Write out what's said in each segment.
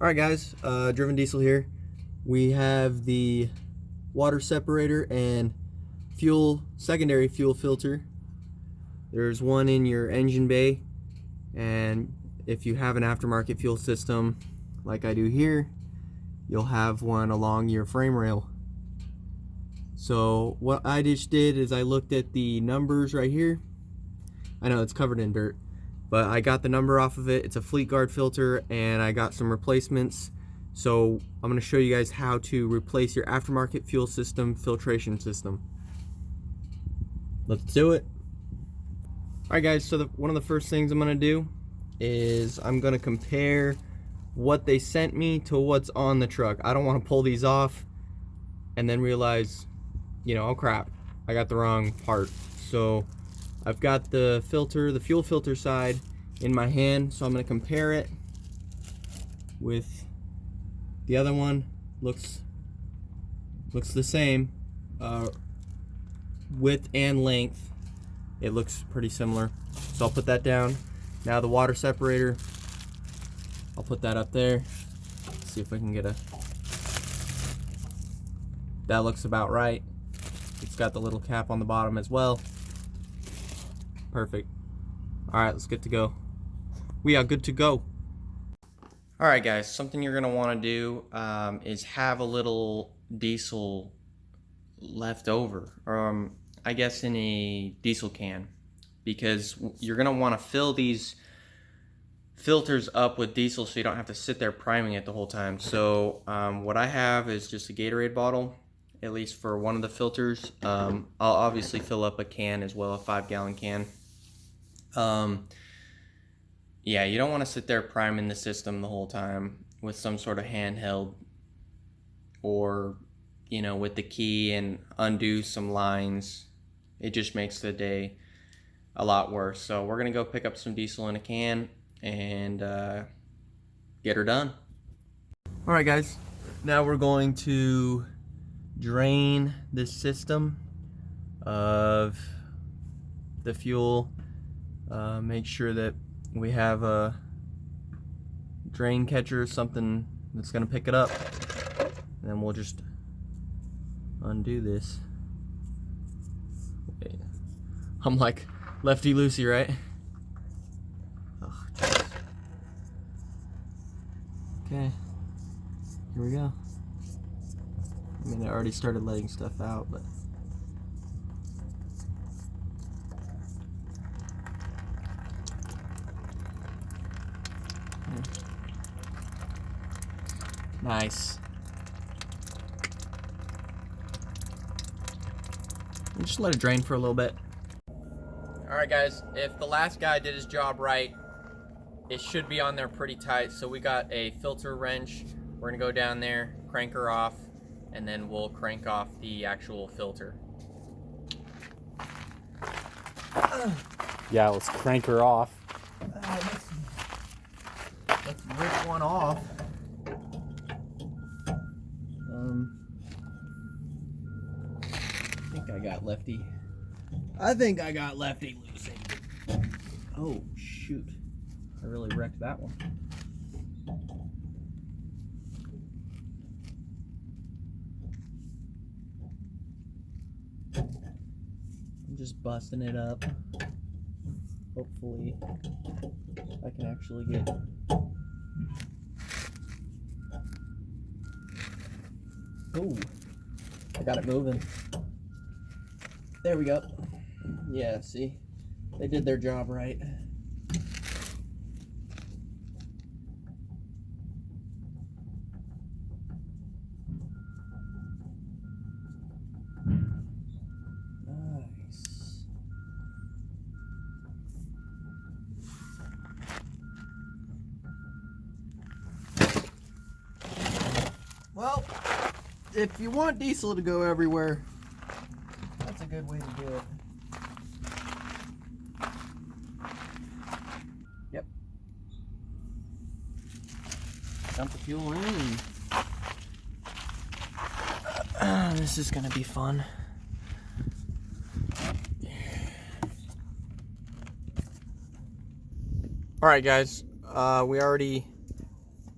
Alright guys, Driven Diesel here. We have the water separator and secondary fuel filter. There's one in your engine bay, and if you have an aftermarket fuel system like I do here, you'll have one along your frame rail. So what I just did is I looked at the numbers right here. I know it's covered in dirt, but I got the number off of it. It's a Fleet Guard filter, and I got some replacements. So I'm going to show you guys how to replace your aftermarket fuel system filtration system. Let's do it. Alright guys, so one of the first things I'm going to do is I'm going to compare what they sent me to what's on the truck. I don't want to pull these off and then realize, oh crap, I got the wrong part. So I've got the fuel filter side in my hand, so I'm going to compare it with the other one. Looks the same, width and length. It looks pretty similar, so I'll put that down. Now the water separator, I'll put that up there. See if I can get that looks about right. It's got the little cap on the bottom as well. Perfect. Alright, let's get to go. We are good to go. Alright guys, something you're going to want to do is have a little diesel left over, I guess in a diesel can, because you're going to want to fill these filters up with diesel so you don't have to sit there priming it the whole time. So what I have is just a Gatorade bottle, at least for one of the filters. I'll obviously fill up a can as well, a 5-gallon can. Yeah, you don't want to sit there priming the system the whole time with some sort of handheld, or with the key and undo some lines. It just makes the day a lot worse. So we're gonna go pick up some diesel in a can and get her done. All right guys, now we're going to drain this system of the fuel. Make sure that we have a drain catcher, something that's gonna pick it up, and then we'll just undo this. Wait. I'm like lefty loosey, right? Oh, geez. Okay, here we go. I mean, I already started letting stuff out, but nice. And just let it drain for a little bit. Alright guys, if the last guy did his job right, it should be on there pretty tight. So we got a filter wrench. We're gonna go down there, crank her off, and then we'll crank off the actual filter. Yeah, let's crank her off. Let's rip one off. I think I got lefty loosey. Oh shoot, I really wrecked that one. I'm just busting it up. Hopefully I can actually get I got it moving. There we go. Yeah, see? They did their job right. Nice. Well, if you want diesel to go everywhere, that's a good way to do it. Yep. Dump the fuel in. This is gonna be fun. Alright guys, we already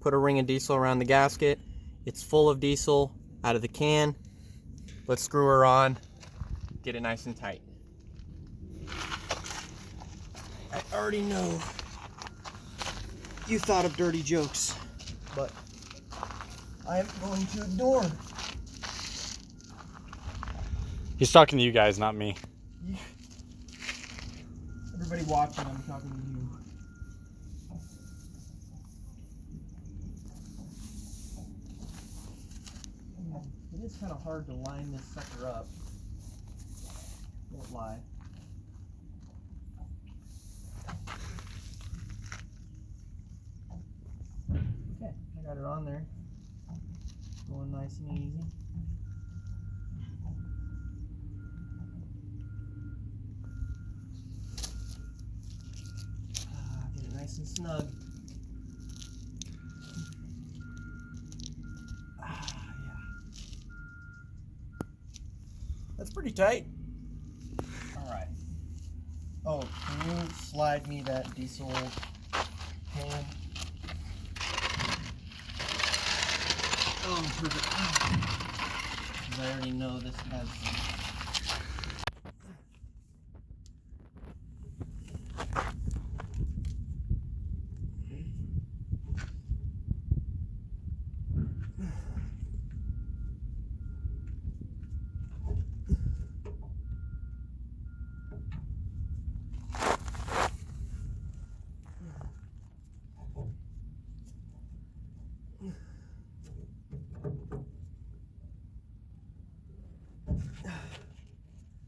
Put a ring of diesel around the gasket. It's full of diesel out of the can. Let's screw her on, get it nice and tight. I already know you thought of dirty jokes, but I am going to ignore. He's talking to you guys, not me. Everybody watching, I'm talking to you. It is kind of hard to line this sucker up. Won't lie. Okay, I got it on there. Going nice and easy. Get it nice and snug. Yeah. That's pretty tight. Alright. Oh, can you slide me that diesel can? Oh, perfect. Because I already know this has...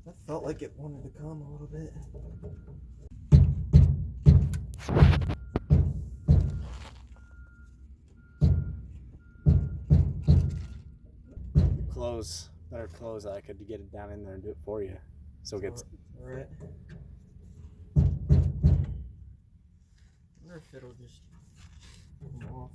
That felt like it wanted to come a little bit. Better close. I could get it down in there and do it for you. So it gets. Alright. I wonder if it'll just come off.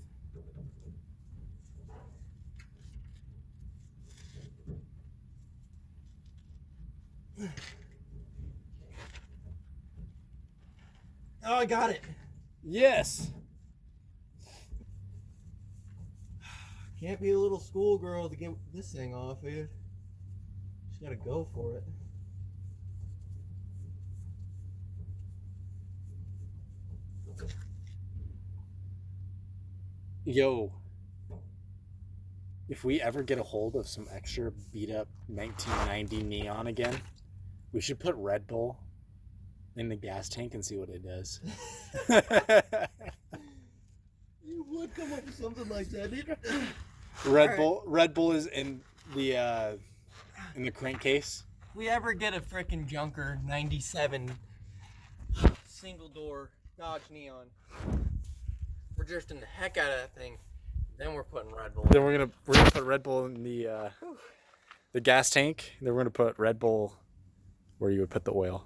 Oh, I got it. Yes. Can't be a little schoolgirl to get this thing off, dude. Just gotta go for it. Yo. If we ever get a hold of some extra beat up 1990 neon again, we should put Red Bull in the gas tank and see what it does. You would come up with something like that, dude. Red Bull is in the crankcase. If we ever get a frickin' junker 97 single door Dodge Neon, we're drifting the heck out of that thing. Then we're putting Red Bull. Then we're gonna put Red Bull in the gas tank. Then we're gonna put Red Bull where you would put the oil.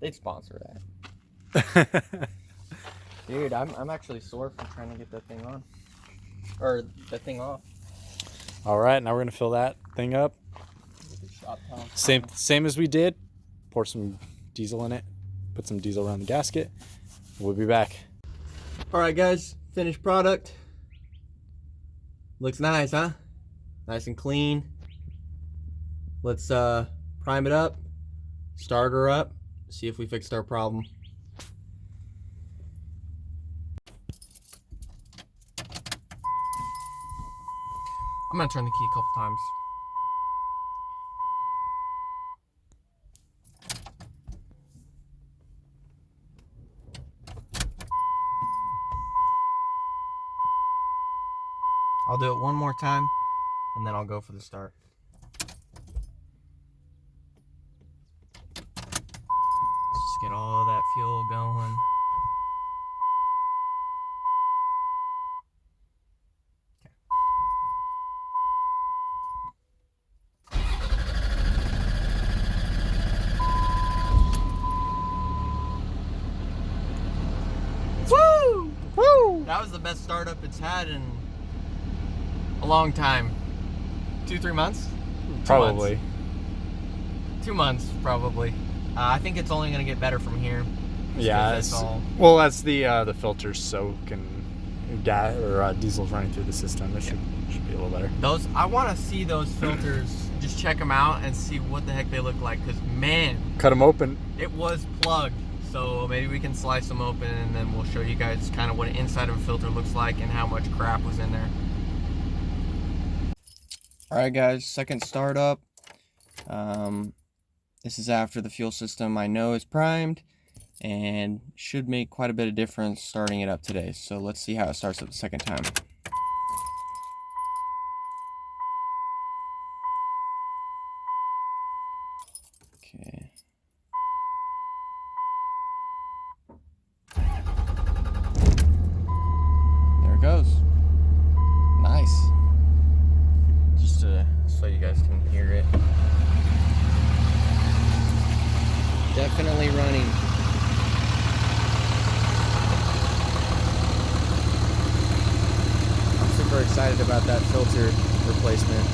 They'd sponsor that. Dude, I'm actually sore from trying to get that thing on. Or the thing off. All right, now we're gonna fill that thing up. Same as we did. Pour some diesel in it. Put some diesel around the gasket. We'll be back. All right, guys, finished product. Looks nice, huh? Nice and clean. Let's prime it up, start her up, see if we fixed our problem. I'm gonna turn the key a couple times. I'll do it one more time, and then I'll go for the start. Just get all that fuel going. Woo! Woo! That was the best startup it's had in a long time. 2-3 months? Probably. 2 months, probably. I think it's only going to get better from here. Yeah. Well, that's the filters soak and gas or diesel's running through the system. It should be a little better. Those, I want to see those filters. Just check them out and see what the heck they look like. Cause man, Cut them open. it was plugged. So maybe we can slice them open and then we'll show you guys kind of what an inside of a filter looks like and how much crap was in there. All right, guys, second startup. This is after the fuel system I know is primed and should make quite a bit of difference starting it up today. So let's see how it starts up the second time. Okay. There it goes. Nice. Just so you guys can hear it. Definitely running. I'm super excited about that filter replacement.